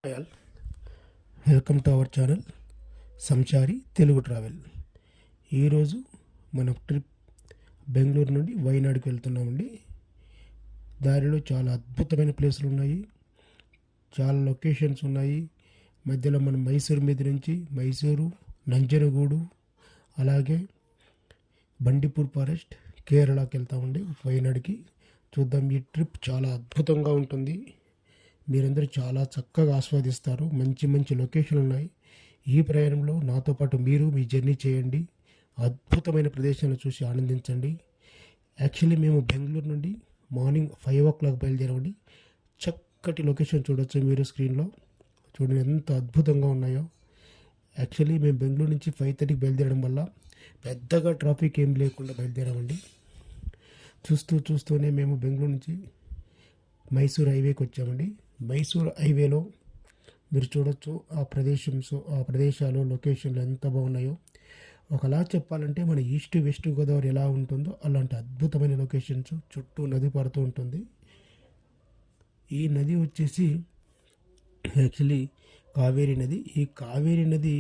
Hi all, welcome to our channel Sanchari Telugu travel. ఈరోజు మన trip Bengaluru నుండి వైనాడుకి వెళ్తున్నామండి. దారిలో చాలా అద్భుతమైన ప్లేసులు ఉన్నాయి, చాలా లొకేషన్స్ ఉన్నాయి. మధ్యలో మనం మైసూరు మీద నుంచి మైసూరు, నంజనగూడు, అలాగే బండిపూర్ ఫారెస్ట్, కేరళకి వెళ్తామండి. వైనాడుకి చూద్దాం. ఈ ట్రిప్ చాలా అద్భుతంగా ఉంటుంది, మీరందరూ చాలా చక్కగా ఆస్వాదిస్తారు. మంచి మంచి లొకేషన్లు ఉన్నాయి. ఈ ప్రయాణంలో నాతో పాటు మీరు మీ జర్నీ చేయండి, అద్భుతమైన ప్రదేశాలను చూసి ఆనందించండి. యాక్చువల్లీ మేము బెంగళూరు నుండి మార్నింగ్ 5 o'clock బయలుదేరామండి. చక్కటి లొకేషన్ చూడొచ్చు మీరు స్క్రీన్లో. చూడండి ఎంత అద్భుతంగా ఉన్నాయో. యాక్చువల్లీ మేము బెంగళూరు నుంచి 5:30కి బయలుదేరడం వల్ల పెద్దగా ట్రాఫిక్ ఏం లేకుండా బయలుదేరామండి. చూస్తూనే మేము బెంగళూరు నుంచి మైసూర్ హైవేకి వచ్చామండి. మైసూర్ హైవేలో మీరు చూడొచ్చు ఆ ప్రదేశాలు, లొకేషన్లు ఎంత బాగున్నాయో. ఒకలా చెప్పాలంటే మన ఈస్ట్ వెస్ట్ గోదావరి ఎలా ఉంటుందో అలాంటి అద్భుతమైన లొకేషన్స్. చుట్టూ నది పడుతూ ఉంటుంది. ఈ నది వచ్చేసి యాక్చువల్లీ కావేరీ నది. ఈ కావేరీ నది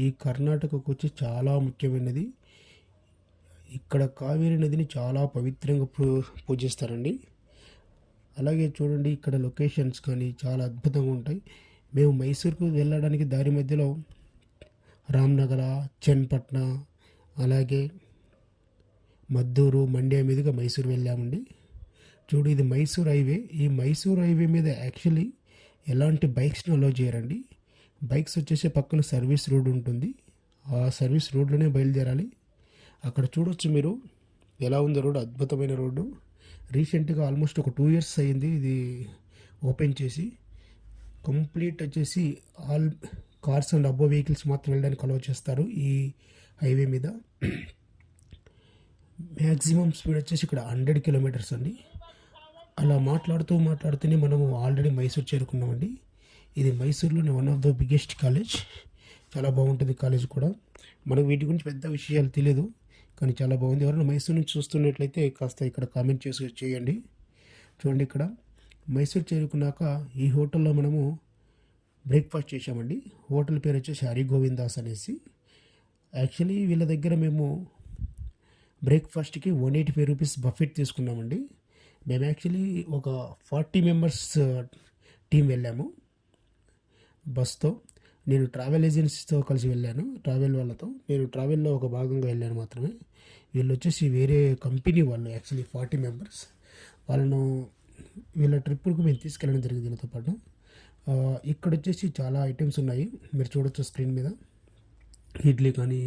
ఈ కర్ణాటకకు వచ్చి చాలా ముఖ్యమైనది. ఇక్కడ కావేరీ నదిని చాలా పవిత్రంగా పూజిస్తారండి. అలాగే చూడండి ఇక్కడ లొకేషన్స్ కానీ చాలా అద్భుతంగా ఉంటాయి. మేము మైసూర్కు వెళ్ళడానికి దారి మధ్యలో రామ్నగర, చెన్పట్న, అలాగే మద్దూరు, మండ్య మీదుగా మైసూర్ వెళ్ళామండి. చూడు ఇది మైసూర్ హైవే. ఈ మైసూర్ హైవే మీద యాక్చువల్లీ ఎలాంటి బైక్స్ని అలో చేయరండి. బైక్స్ వచ్చేసి పక్కన సర్వీస్ రోడ్ ఉంటుంది, ఆ సర్వీస్ రోడ్లోనే బయలుదేరాలి. అక్కడ చూడొచ్చు మీరు ఎలా ఉంది రోడ్డు, అద్భుతమైన రోడ్డు. రీసెంట్గా ఆల్మోస్ట్ ఒక 2 years అయింది ఇది ఓపెన్ చేసి. కంప్లీట్ వచ్చేసి all cars and above vehicles మాత్రం వెళ్ళడానికి అలౌ చేస్తారు ఈ హైవే మీద. మ్యాక్సిమం స్పీడ్ వచ్చేసి ఇక్కడ 100 kilometers అండి. అలా మాట్లాడుతూనే మనము ఆల్రెడీ మైసూర్ చేరుకున్నామండి. ఇది మైసూర్లోని one of the biggest college. చాలా బాగుంటుంది కాలేజ్ కూడా. మనకు వీటి గురించి పెద్ద విషయాలు తెలియదు, కానీ చాలా బాగుంది. ఎవరైనా మైసూర్ నుంచి చూస్తున్నట్లయితే కాస్త ఇక్కడ కామెంట్ చేయండి. చూడండి ఇక్కడ మైసూర్ చేరుకున్నాక ఈ హోటల్లో మనము బ్రేక్ఫాస్ట్ చేసామండి. హోటల్ పేరు వచ్చేసి హరిగోవిందాస్ అనేసి. యాక్చువల్లీ వీళ్ళ దగ్గర మేము బ్రేక్ఫాస్ట్కి 185 rupees బఫెట్ తీసుకున్నామండి. మేము యాక్చువల్లీ ఒక 40 members టీం వెళ్ళాము బస్తో. నేను ట్రావెల్ ఏజెన్సీతో కలిసి వెళ్ళాను, ట్రావెల్ వాళ్ళతో. నేను ట్రావెల్లో ఒక భాగంగా వెళ్ళాను మాత్రమే. వీళ్ళు వచ్చేసి వేరే కంపెనీ వాళ్ళు, యాక్చువల్లీ 40 members. వీళ్ళ ట్రిప్పులకు మేము తీసుకెళ్ళడం జరిగింది వీళ్ళతో పాటు. ఇక్కడ వచ్చేసి చాలా ఐటమ్స్ ఉన్నాయి, మీరు చూడొచ్చు స్క్రీన్ మీద. ఇడ్లీ కానీ,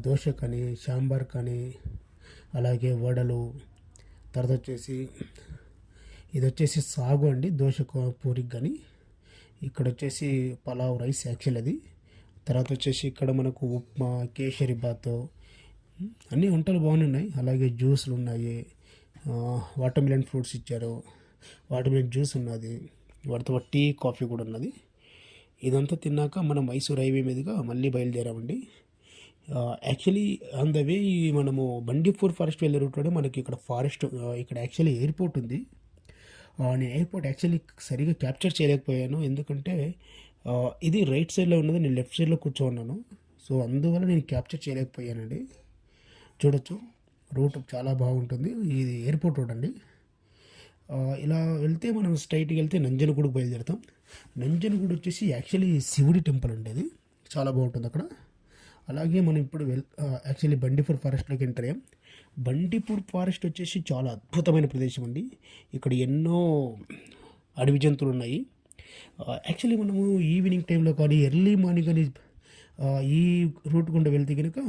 దోశ కానీ, సాంబార్ కానీ, అలాగే వడలు. తర్వాత వచ్చేసి ఇది వచ్చేసి సాగు అండి, దోశ పూరికి కానీ. ఇక్కడ వచ్చేసి పలావ్ రైస్ యాక్చువల్ అది. తర్వాత వచ్చేసి ఇక్కడ మనకు ఉప్మా, కేసరి బాత్, అన్నీ వంటలు బాగున్నాయి. అలాగే జ్యూస్లు ఉన్నాయి, వాటర్ మిలన్ ఫ్రూట్స్ ఇచ్చారు, వాటర్ మిలన్ జ్యూస్ ఉన్నది, వాటితో టీ, కాఫీ కూడా ఉన్నది. ఇదంతా తిన్నాక మనం మైసూర్ హైవే మీదుగా మళ్ళీ బయలుదేరామండి. యాక్చువల్లీ ఆన్ ద వే మనము బండిపూర్ ఫారెస్ట్ వెళ్ళే రూట్లోనే మనకి ఇక్కడ ఫారెస్ట్, ఇక్కడ యాక్చువల్లీ ఎయిర్పోర్ట్ ఉంది. నేను ఎయిర్పోర్ట్ యాక్చువల్లీ సరిగా క్యాప్చర్ చేయలేకపోయాను, ఎందుకంటే ఇది రైట్ సైడ్లో ఉన్నది, నేను లెఫ్ట్ సైడ్లో కూర్చోన్నాను. సో అందువల్ల నేను క్యాప్చర్ చేయలేకపోయానండి. చూడొచ్చు రూట్ చాలా బాగుంటుంది. ఇది ఎయిర్పోర్ట్ రోడ్ అండి. ఇలా వెళ్తే మనం స్ట్రైట్కి వెళ్తే నంజనగూడుకు బయలుదేరుతాం. నంజనగూడు వచ్చేసి యాక్చువల్లీ శివుడి టెంపుల్ అండి, అది చాలా బాగుంటుంది అక్కడ. అలాగే మనం ఇప్పుడు యాక్చువల్లీ బండిపూర్ ఫారెస్ట్లోకి ఎంటర్ అయ్యాం. బండిపూర్ ఫారెస్ట్ వచ్చేసి చాలా అద్భుతమైన ప్రదేశం అండి. ఇక్కడ ఎన్నో అడవి జంతువులు ఉన్నాయి. యాక్చువల్లీ మనము ఈవినింగ్ టైంలో కానీ, ఎర్లీ మార్నింగ్ కానీ ఈ రూట్ గుండా వెళ్తే కనుక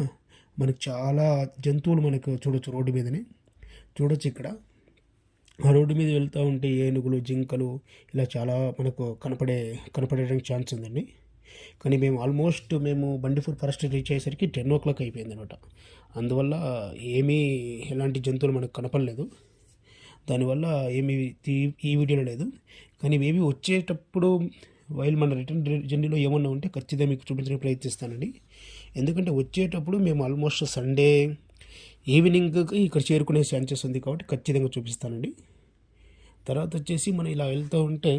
మనకు చాలా జంతువులు మనకు చూడొచ్చు. రోడ్డు మీదనే చూడొచ్చు. ఇక్కడ ఆ రోడ్డు మీద వెళ్తూ ఉంటే ఏనుగులు, జింకలు ఇలా చాలా మనకు కనపడడానికి ఛాన్స్ ఉందండి. కానీ మేము ఆల్మోస్ట్ బండిపూర్ ఫారెస్ట్ రీచ్ అయ్యేసరికి 10 o'clock అయిపోయింది అనమాట. అందువల్ల ఎలాంటి జంతువులు మనకు కనపడలేదు. దానివల్ల ఈ వీడియోలో లేదు. కానీ మేబీ వచ్చేటప్పుడు మన రిటర్న్ జర్నీలో ఏమన్నా ఉంటే ఖచ్చితంగా మీకు చూపించడానికి ప్రయత్నిస్తానండి. ఎందుకంటే వచ్చేటప్పుడు మేము ఆల్మోస్ట్ సండే ఈవినింగ్కి ఇక్కడ చేరుకునే ఛాన్సెస్ ఉంది, కాబట్టి ఖచ్చితంగా చూపిస్తానండి. తర్వాత వచ్చేసి మనం ఇలా వెళ్తూ ఉంటే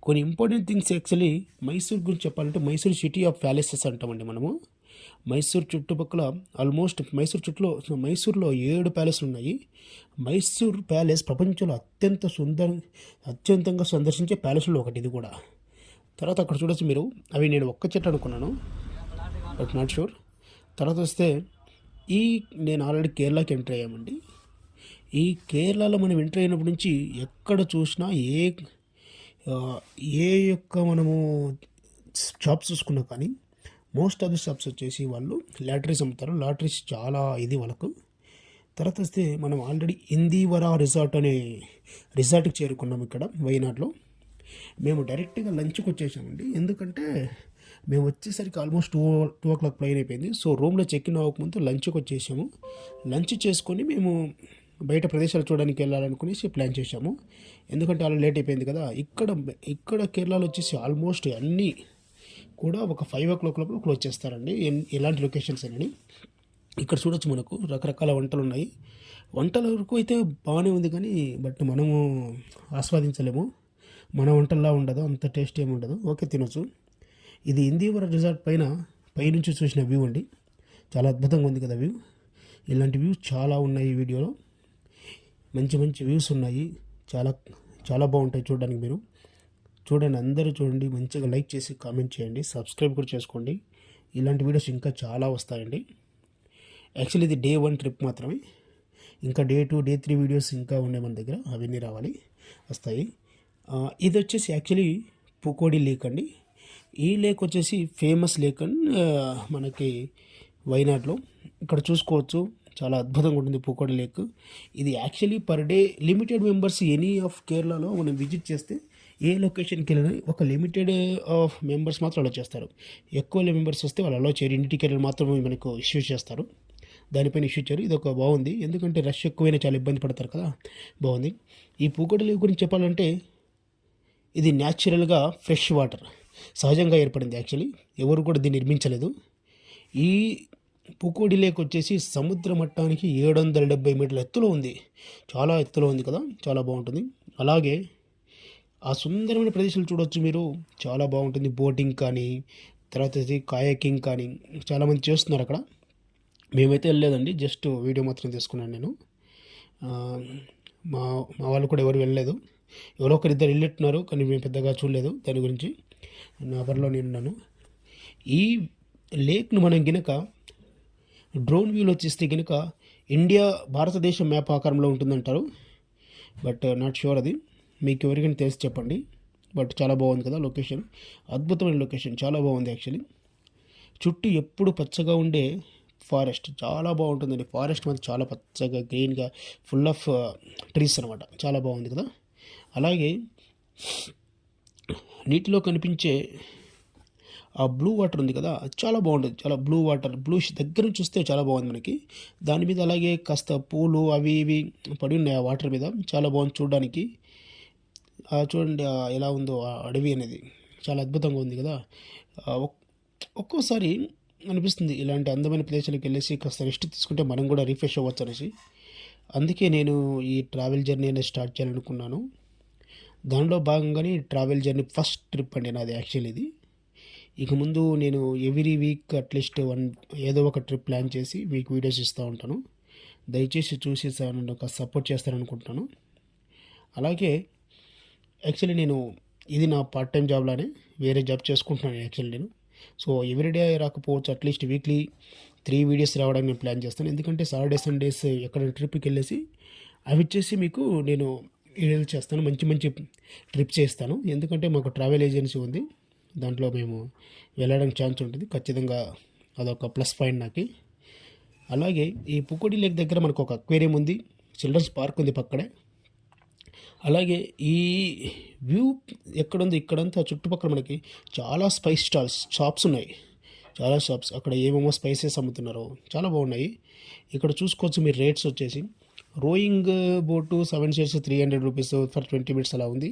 కొన్ని ఇంపార్టెంట్ థింగ్స్ యాక్చువల్లీ మైసూర్ గురించి చెప్పాలంటే మైసూర్ సిటీ ఆఫ్ ప్యాలెసెస్ అంటామండి మనము. మైసూర్ చుట్టుపక్కల ఆల్మోస్ట్ మైసూర్లో 7 ప్యాలెస్లు ఉన్నాయి. మైసూర్ ప్యాలెస్ ప్రపంచంలో అత్యంతంగా సందర్శించే ప్యాలెస్లో ఒకటి ఇది కూడా. తర్వాత అక్కడ చూడొచ్చు మీరు, అవి నేను ఒక్క చెట్టు అనుకున్నాను బట్ నాట్ షూర్. తర్వాత వస్తే నేను ఆల్రెడీ కేరళకి ఎంటర్ అయ్యామండి. ఈ కేరళలో మనం ఎంటర్ అయినప్పటి నుంచి ఎక్కడ చూసినా ఏ యొక్క మనము షాప్స్ చూసుకున్నా కానీ మోస్ట్ ఆఫ్ ది షాప్స్ వచ్చేసి వాళ్ళు లాటరీస్ అమ్ముతారు. లాటరీస్ చాలా ఇది వాళ్ళకు. తర్వాత వస్తే మనం ఆల్రెడీ ఇందీవరా రిసార్ట్ అనే రిసార్ట్కి చేరుకున్నాం ఇక్కడ వైనాడ్లో. మేము డైరెక్ట్గా లంచ్కి వచ్చేసామండి, ఎందుకంటే మేము వచ్చేసరికి ఆల్మోస్ట్ 2 o'clock ప్లైన్ అయిపోయింది. సో రూమ్లో చెక్ ఇన్ అవ్వకముందు లంచ్కి వచ్చేసాము. లంచ్ చేసుకొని మేము బయట ప్రదేశాలు చూడడానికి వెళ్ళాలనుకునేసి ప్లాన్ చేశాము, ఎందుకంటే అలా లేట్ అయిపోయింది కదా. ఇక్కడ కేరళలో వచ్చేసి ఆల్మోస్ట్ అన్నీ కూడా ఒక 5 o'clock లోపల క్లోజ్ చేస్తారండి, ఎలాంటి లొకేషన్స్ అని. ఇక్కడ చూడొచ్చు మనకు రకరకాల వంటలు ఉన్నాయి. వంటల వరకు అయితే బాగానే ఉంది కానీ బట్ మనము ఆస్వాదించలేము. మన వంటల్లా ఉండదు, అంత టేస్ట్ ఏమి ఉండదు. ఓకే, తినొచ్చు. ఇది ఇందీవర రిసార్ట్ పైనుంచి చూసిన వ్యూ అండి. చాలా అద్భుతంగా ఉంది కదా వ్యూ. ఇలాంటి వ్యూస్ చాలా ఉన్నాయి ఈ వీడియోలో. మంచి మంచి వ్యూస్ ఉన్నాయి, చాలా చాలా బాగుంటాయి చూడడానికి. మీరు చూడండి, అందరూ చూడండి, మంచిగా లైక్ చేసి కామెంట్ చేయండి, సబ్స్క్రైబ్ కూడా చేసుకోండి. ఇలాంటి వీడియోస్ ఇంకా చాలా వస్తాయండి. యాక్చువల్లీ ఇది Day 1 ట్రిప్ మాత్రమే, ఇంకా Day 2 Day 3 వీడియోస్ ఇంకా ఉన్నాయి మన దగ్గర, అవన్నీ వస్తాయి. ఇది వచ్చేసి యాక్చువల్లీ పుకోడి లేక్ అండి. ఈ లేక్ వచ్చేసి ఫేమస్ లేక్ అండ్ మనకి వైనాడ్లో ఇక్కడ చూసుకోవచ్చు. చాలా అద్భుతంగా ఉంటుంది పుకోడి లేక్. ఇది actually per day limited members any of కేరళలో మనం విజిట్ చేస్తే ఏ లొకేషన్కి వెళ్ళినా ఒక లిమిటెడ్ ఆఫ్ మెంబర్స్ మాత్రం అలో చేస్తారు. ఎక్కువ మెంబర్స్ వస్తే వాళ్ళు అలో చేయరు, ఇంటి టికెట్లు మాత్రమే మనకు ఇష్యూ చేస్తారు. దానిపైన ఇష్యూ చేయరు. ఇది ఒక బాగుంది, ఎందుకంటే రష్ ఎక్కువైనా చాలా ఇబ్బంది పడతారు కదా. బాగుంది. ఈ పుకోడి లేక్ గురించి చెప్పాలంటే ఇది న్యాచురల్గా ఫ్రెష్ వాటర్ సహజంగా ఏర్పడింది. యాక్చువల్లీ ఎవరు కూడా దీన్ని నిర్మించలేదు. ఈ పుకోడి లేక్ వచ్చేసి సముద్ర మట్టానికి 770 మీటర్ల ఎత్తులో ఉంది. చాలా ఎత్తులో ఉంది కదా, చాలా బాగుంటుంది. అలాగే ఆ సుందరమైన ప్రదేశాలు చూడవచ్చు మీరు, చాలా బాగుంటుంది. బోటింగ్ కానీ, తర్వాత కాయాకింగ్ కానీ చాలామంది చేస్తున్నారు అక్కడ. మేమైతే వెళ్ళలేదండి, జస్ట్ వీడియో మాత్రం తీసుకున్నాను నేను. మా వాళ్ళు కూడా ఎవరు వెళ్ళలేదు, ఎవరో ఒకరిద్దరు వెళ్ళిట్టున్నారు కానీ మేము పెద్దగా చూడలేదు దాని గురించి. నా పనిలో నేనున్నాను. ఈ లేక్ను మనం గినక డ్రోన్ వ్యూలో తీస్తే గినక భారతదేశం మ్యాప్ ఆకారంలో ఉంటుందంటారు, బట్ నాట్ షూర్. అది మీకు ఎవరికైనా తెలిసి చెప్పండి. బట్ చాలా బాగుంది కదా లొకేషన్, అద్భుతమైన లొకేషన్, చాలా బాగుంది. యాక్చువల్లీ చుట్టూ ఎప్పుడు పచ్చగా ఉండే ఫారెస్ట్, చాలా బాగుంటుందండి. ఫారెస్ట్ మాత్రం చాలా పచ్చగా గ్రీన్గా ఫుల్ ఆఫ్ ట్రీస్ అనమాట, చాలా బాగుంది కదా. అలాగే నీటిలో కనిపించే ఆ బ్లూ వాటర్ ఉంది కదా, చాలా బాగుంటుంది. చాలా బ్లూ వాటర్, దగ్గర నుంచి చూస్తే చాలా బాగుంది మనకి. దాని మీద అలాగే కాస్త పూలు అవి ఇవి పడి ఉన్నాయి ఆ వాటర్ మీద, చాలా బాగుంది చూడడానికి. చూడండి ఎలా ఉందో ఆ అడవి అనేది, చాలా అద్భుతంగా ఉంది కదా. ఒక్కోసారి అనిపిస్తుంది ఇలాంటి అందమైన ప్రదేశాలకు వెళ్ళేసి కాస్త రెస్ట్ తీసుకుంటే మనం కూడా రిఫ్రెష్ అవ్వచ్చు అనేసి. అందుకే నేను ఈ ట్రావెల్ జర్నీ అనేది స్టార్ట్ చేయాలనుకున్నాను. దానిలో భాగంగానే ట్రావెల్ జర్నీ ఫస్ట్ ట్రిప్ అండి నాది యాక్చువల్లీ ఇది. ఇక ముందు నేను ఎవ్రీ వీక్ అట్లీస్ట్ ఏదో ఒక ట్రిప్ ప్లాన్ చేసి మీకు వీడియోస్ ఇస్తూ ఉంటాను. దయచేసి చూసి నన్ను ఒక సపోర్ట్ చేస్తారనుకుంటున్నాను. అలాగే యాక్చువల్లీ ఇది నా పార్ట్ టైం జాబ్లానే వేరే జాబ్ చేసుకుంటున్నాను యాక్చువల్లీ నేను. సో ఎవ్రీడే రాకపోవచ్చు, అట్లీస్ట్ వీక్లీ 3 వీడియోస్ రావడానికి నేను ప్లాన్ చేస్తాను. ఎందుకంటే సాటర్డే సండేస్ ఎక్కడ ట్రిప్కి వెళ్ళేసి అవి వచ్చేసి మీకు నేను వీడియోలు చేస్తాను, మంచి మంచి ట్రిప్ చేస్తాను. ఎందుకంటే మాకు ట్రావెల్ ఏజెన్సీ ఉంది, దాంట్లో మేము వెళ్ళడానికి ఛాన్స్ ఉంటుంది ఖచ్చితంగా, అదొక ప్లస్ పాయింట్ నాకు. అలాగే ఈ పుకోడి లేక్ దగ్గర మనకు ఒక అక్వేరియం ఉంది, చిల్డ్రన్స్ పార్క్ ఉంది పక్కనే. అలాగే ఈ వ్యూ ఎక్కడుంది, ఇక్కడంతా చుట్టుపక్కల మనకి చాలా స్పైస్ షాప్స్ ఉన్నాయి, చాలా షాప్స్. అక్కడ ఏమేమో స్పైసెస్ అమ్ముతున్నారో చాలా బాగున్నాయి. ఇక్కడ చూసుకోవచ్చు మీరు రేట్స్ వచ్చేసి. Rowing boat 7 chairs 300 rupees for 20 minutes అలా ఉంది.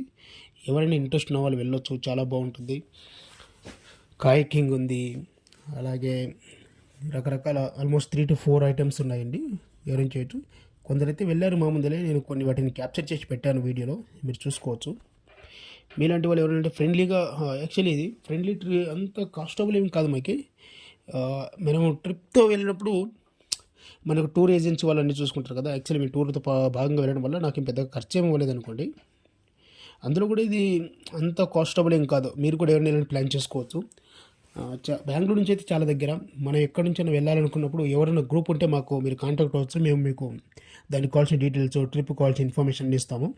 ఎవరైనా ఇంట్రెస్ట్ ఉన్న వాళ్ళు వెళ్ళొచ్చు, చాలా బాగుంటుంది. కాయకింగ్ ఉంది, అలాగే రకరకాల ఆల్మోస్ట్ 3 to 4 ఐటమ్స్ ఉన్నాయండి, ఎవరైనా చేయొచ్చు. కొందరైతే వెళ్ళారు మా ముందరే, నేను కొన్ని వాటిని క్యాప్చర్ చేసి పెట్టాను వీడియోలో, మీరు చూసుకోవచ్చు. మీలాంటి వాళ్ళు ఎవరంటే ఫ్రెండ్లీగా యాక్చువల్లీ ఇది ఫ్రెండ్లీ అంత కాస్టబుల్ ఏం కాదు మనకి. మనము ట్రిప్తో వెళ్ళినప్పుడు మనకు టూర్ ఏజెన్సీ వాళ్ళన్నీ చూసుకుంటారు కదా. యాక్చువల్లీ మేము టూర్తో భాగంగా వెళ్ళడం వల్ల నాకు పెద్దగా ఖర్చు ఏమి ఇవ్వలేదు అనుకోండి. అందులో కూడా ఇది అంత కాస్టబుల్ ఏం కాదు. మీరు కూడా ఎవరైనా ప్లాన్ చేసుకోవచ్చు. బెంగళూరు నుంచి అయితే చాలా దగ్గర. మనం ఎక్కడి నుంచైనా వెళ్ళాలనుకున్నప్పుడు ఎవరైనా గ్రూప్ ఉంటే మాకు మీరు కాంటాక్ట్ అవ్వచ్చు. మేము మీకు దానికి కావాల్సిన డీటెయిల్స్, ట్రిప్ కావాల్సిన ఇన్ఫర్మేషన్ ఇస్తాము.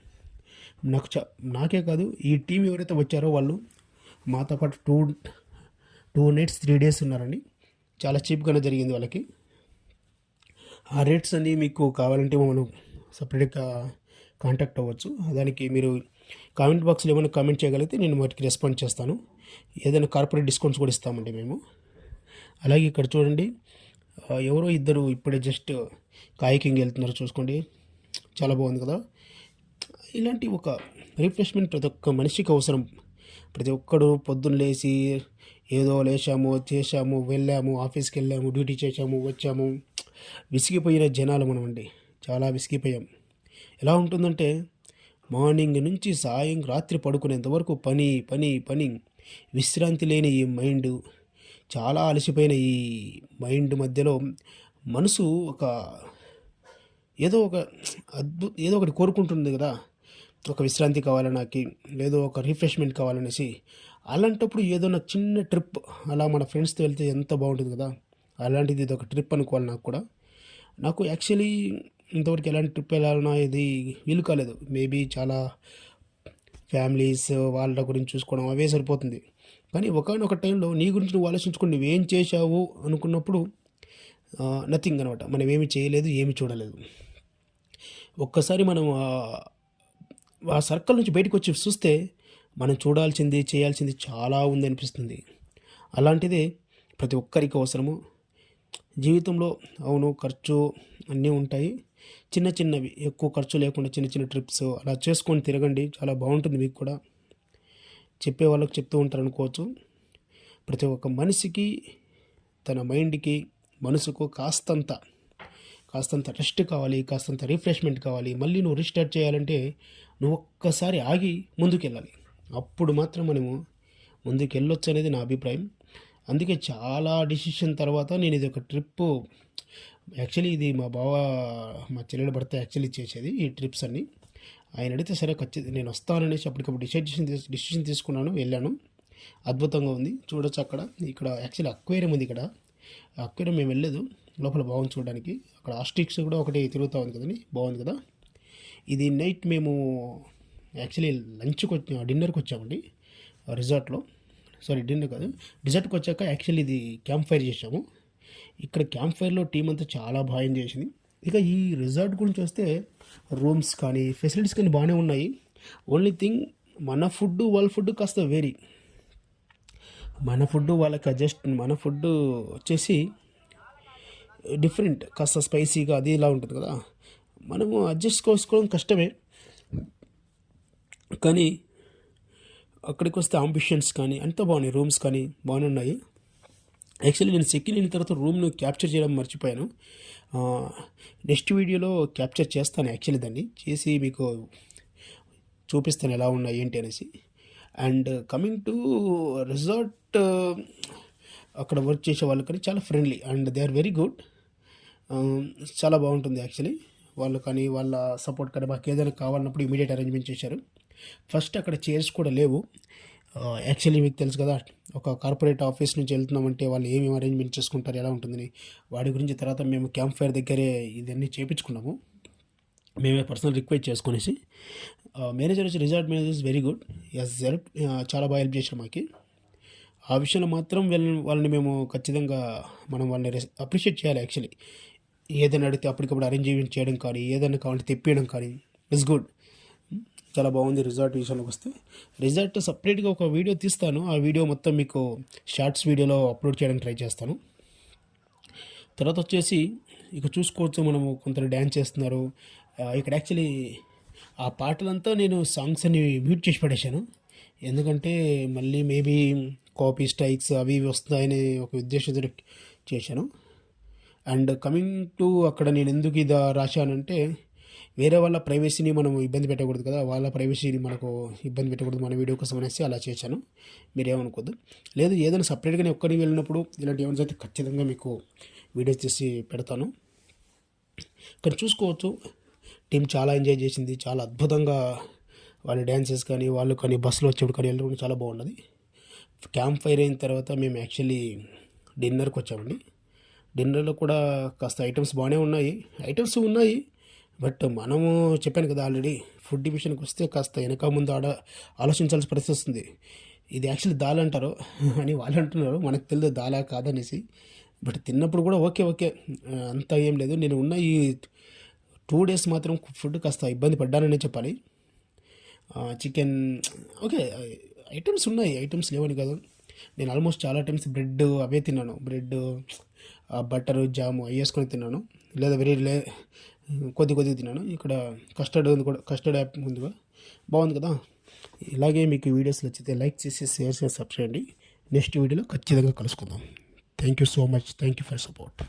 నాకే కాదు, ఈ టీం ఎవరైతే వచ్చారో వాళ్ళు మాతో పాటు 2 nights 3 days ఉన్నారండి. చాలా చీప్గానే జరిగింది వాళ్ళకి. ఆ రేట్స్ అన్నీ మీకు కావాలంటే మనం సపరేట్గా కాంటాక్ట్ అవ్వచ్చు. దానికి మీరు కామెంట్ బాక్స్లో ఏమైనా కామెంట్ చేయగలిగితే నేను వాటికి రెస్పాండ్ చేస్తాను. ఏదైనా కార్పొరేట్ డిస్కౌంట్స్ కూడా ఇస్తామండి మేము. అలాగే ఇక్కడ చూడండి, ఎవరో ఇద్దరు ఇప్పుడే జస్ట్ కాయకింగ్ వెళ్తున్నారు చూసుకోండి. చాలా బాగుంది కదా. ఇలాంటి ఒక రిఫ్రెష్మెంట్ ప్రతి ఒక్క మనిషికి అవసరం. ప్రతి ఒక్కడు పొద్దున్న లేచి ఏదో లేచాము, చేశాము, వెళ్ళాము, ఆఫీస్కి వెళ్ళాము, డ్యూటీ చేసాము, వచ్చాము. విసిగిపోయిన జనాలు మనం అండి. చాలా విసిగిపోయాం. ఎలా ఉంటుందంటే మార్నింగ్ నుంచి రాత్రి పడుకునేంత వరకు పని పని పని, విశ్రాంతి లేని ఈ మైండ్, చాలా అలసిపోయిన ఈ మైండ్ మధ్యలో మనసు ఏదో ఒకటి కోరుకుంటుంది కదా. ఒక విశ్రాంతి కావాలి నాకు, లేదో ఒక రిఫ్రెష్మెంట్ కావాలనేసి. అలాంటప్పుడు ఏదో నాకు చిన్న ట్రిప్ అలా మన ఫ్రెండ్స్తో వెళ్తే ఎంత బాగుంటుంది కదా. అలాంటిది ఇది ఒక ట్రిప్ అనుకోవాలి. నాకు యాక్చువల్లీ ఇంతవరకు ఎలాంటి ట్రిప్ వెళ్ళాలన్నా ఇది వీలు కాలేదు. మేబీ చాలా ఫ్యామిలీస్ వాళ్ళ గురించి చూసుకోవడం అవే సరిపోతుంది. కానీ ఒకనొక టైంలో నీ గురించి నువ్వు ఆలోచించుకుని నువ్వేం చేశావు అనుకున్నప్పుడు నథింగ్ అనమాట. మనం ఏమి చేయలేదు, ఏమి చూడలేదు. ఒక్కసారి మనం ఆ సర్కిల్ నుంచి బయటకు వచ్చి చూస్తే మనం చూడాల్సింది, చేయాల్సింది చాలా ఉంది అనిపిస్తుంది. అలాంటిదే ప్రతి ఒక్కరికి అవసరము జీవితంలో. అవును, ఖర్చు అన్నీ ఉంటాయి, చిన్న చిన్నవి, ఎక్కువ ఖర్చు లేకుండా చిన్న చిన్న ట్రిప్స్ అలా చేసుకొని తిరగండి. చాలా బాగుంటుంది. మీకు కూడా చెప్పే వాళ్ళకి చెప్తూ ఉంటారు అనుకోవచ్చు. ప్రతి ఒక్క మనిషికి తన మైండ్కి, మనసుకు కాస్తంత రెస్ట్ కావాలి, కాస్తంత రిఫ్రెష్మెంట్ కావాలి. మళ్ళీ నువ్వు రీస్టార్ట్ చేయాలంటే నువ్వు ఒక్కసారి ఆగి ముందుకెళ్ళాలి. అప్పుడు మాత్రం మనము ముందుకు వెళ్ళొచ్చు అనేది నా అభిప్రాయం. అందుకే చాలా డిసిషన్ తర్వాత నేను ఇది ఒక ట్రిప్పు, యాక్చువల్లీ ఇది మా చెల్లెల భర్త యాక్చువల్లీ చేసేది ఈ ట్రిప్స్ అన్నీ. ఆయన అడిగితే సరే ఖచ్చితంగా నేను వస్తాననేసి అప్పటికప్పుడు డిసిషన్ తీసుకున్నాను, వెళ్ళాను. అద్భుతంగా ఉంది, చూడొచ్చు. ఇక్కడ యాక్చువల్లీ అక్వేరియం ఉంది. ఇక్కడ అక్వేరియం మేము వెళ్ళలేదు, లోపల బాగుంది చూడడానికి. అక్కడ ఆస్ట్రిక్స్ కూడా ఒకటి తిరుగుతూ ఉంది కదండి, బాగుంది కదా. ఇది నైట్ మేము యాక్చువల్లీ డిన్నర్కి వచ్చామండి రిసార్ట్లో. సారీ, డిన్నర్ కాదు, డిజర్ట్కి వచ్చాక యాక్చువల్లీ ఇది క్యాంప్ ఫైర్ చేసాము. ఇక్కడ క్యాంప్ ఫైర్లో టీం అంతా చాలా బాగా ఎంజాయ్ చేసింది. ఇక ఈ రిసార్ట్ గురించి వస్తే రూమ్స్ కానీ ఫెసిలిటీస్ కానీ బాగానే ఉన్నాయి. ఓన్లీ థింగ్ మన ఫుడ్ వాళ్ళ ఫుడ్ కాస్త వేరీ. మన ఫుడ్ వాళ్ళకి అడ్జస్ట్, మన ఫుడ్ వచ్చేసి డిఫరెంట్, కాస్త స్పైసీగా అది ఇలా ఉంటుంది కదా. మనము అడ్జస్ట్ చేసుకోవడం కష్టమే. కానీ అక్కడికి వస్తే ఆంబిషన్స్ కానీ అంతా బాగున్నాయి, రూమ్స్ కానీ బాగానే ఉన్నాయి. యాక్చువల్లీ నేను చెక్ ఇన్ అయిన తర్వాత రూమ్ను క్యాప్చర్ చేయడం మర్చిపోయాను. నెక్స్ట్ వీడియోలో క్యాప్చర్ చేస్తాను. యాక్చువల్లీ దాన్ని చేసి మీకు చూపిస్తాను ఎలా ఉన్నాయి ఏంటి అనేసి. అండ్ కమింగ్ టు రిసార్ట్, అక్కడ వర్క్ చేసే వాళ్ళు కానీ చాలా friendly and they are very good. చాలా బాగుంటుంది యాక్చువల్లీ. వాళ్ళు కానీ వాళ్ళ సపోర్ట్ కానీ మాకు ఏదైనా కావాలన్నప్పుడు ఇమీడియట్ అరేంజ్మెంట్ చేశారు. ఫస్ట్ అక్కడ చైర్స్ కూడా లేవు. యాక్చువల్లీ మీకు తెలుసు కదా, ఒక కార్పొరేట్ ఆఫీస్ నుంచి వెళ్తున్నామంటే వాళ్ళు ఏమేమి అరేంజ్మెంట్ చేసుకుంటారు, ఎలా ఉంటుందని. వాడి గురించి తర్వాత మేము క్యాంప్ ఫైర్ దగ్గరే ఇదన్నీ చేయించుకున్నాము, మేమే పర్సనల్ రిక్వెస్ట్ చేసుకునేసి. మేనేజర్ వచ్చి resort manager is very good, చాలా బాగా హెల్ప్ చేశారు మాకు. ఆ విషయంలో మాత్రం వాళ్ళని మేము ఖచ్చితంగా వాళ్ళని అప్రిషియేట్ చేయాలి. యాక్చువల్లీ ఏదైనా అడిగితే అప్పటికప్పుడు అరేంజ్మెంట్ చేయడం కానీ, ఏదైనా కావాలంటే తెప్పియడం కానీ ఇట్స్ గుడ్. చాలా బాగుంది. రిసార్ట్ విషయానికి వస్తే రిసార్ట్ సపరేట్గా ఒక వీడియో తీస్తాను. ఆ వీడియో మొత్తం మీకు షార్ట్స్ వీడియోలో అప్లోడ్ చేయడానికి ట్రై చేస్తాను. తర్వాత వచ్చేసి ఇక చూసుకోవచ్చు, మనము కొందరు డ్యాన్స్ చేస్తున్నారు ఇక్కడ. యాక్చువల్లీ ఆ పాటలంతా నేను సాంగ్స్ అన్ని మ్యూట్ చేసి పడేశాను, ఎందుకంటే మళ్ళీ మేబీ కాపీ స్ట్రైక్స్ అవి ఇవి వస్తాయని ఒక ఉద్దేశంతో చేశాను. అండ్ కమింగ్ టు అక్కడ నేను ఎందుకు ఇది రాశానంటే, వేరే వాళ్ళ ప్రైవసీని మనం ఇబ్బంది పెట్టకూడదు కదా, వాళ్ళ ప్రైవసీని మనకు ఇబ్బంది పెట్టకూడదు మన వీడియో కోసం అనేసి అలా చేశాను. మీరేమనుకోద్దు. లేదు ఏదైనా సపరేట్గానే ఒక్కడికి వెళ్ళినప్పుడు ఇలాంటి ఏమైనా అయితే ఖచ్చితంగా మీకు వీడియోస్ చేసి పెడతాను. ఇక్కడ చూసుకోవచ్చు టీం చాలా ఎంజాయ్ చేసింది, చాలా అద్భుతంగా వాళ్ళ డ్యాన్సెస్ కానీ వాళ్ళు కానీ బస్సులో వచ్చేప్పుడు కానీ వెళ్ళడం చాలా బాగున్నది. క్యాంప్ ఫైర్ అయిన తర్వాత మేము యాక్చువల్లీ డిన్నర్కి వచ్చామండి. డిన్నర్లో కూడా కాస్త ఐటమ్స్ బాగానే ఉన్నాయి. బట్ మనము చెప్పాను కదా ఆల్రెడీ, ఫుడ్ డివిజన్కి వస్తే కాస్త వెనక ముందు ఆలోచించాల్సిన పరిస్థితి వస్తుంది. ఇది యాక్చువల్లీ దాల్ అంటారు అని వాళ్ళు అంటున్నారు, మనకు తెలియదు దాలా కాదనేసి. బట్ తిన్నప్పుడు కూడా ఓకే అంతా ఏం లేదు. నేను ఉన్న ఈ 2 days మాత్రం ఫుడ్ కాస్త ఇబ్బంది పడ్డాననే చెప్పాలి. చికెన్ ఓకే, ఐటమ్స్ ఉన్నాయి, ఐటమ్స్ లేవని కాదు. నేను ఆల్మోస్ట్ చాలా టైమ్స్ బ్రెడ్ అవే తిన్నాను, బ్రెడ్ బటరు జాము అవి వేసుకొని తిన్నాను, లేదా కొద్ది తిన్నాను. ఇక్కడ కస్టర్డ్ యాప్ ముందుగా బాగుంది కదా. ఇలాగే మీకు వీడియోస్ నచ్చితే లైక్ చేసి షేర్ చేసి సబ్స్క్రైబ్ చేయండి. నెక్స్ట్ వీడియోలో ఖచ్చితంగా కలుసుకుందాం. Thank you so much. Thank you for support.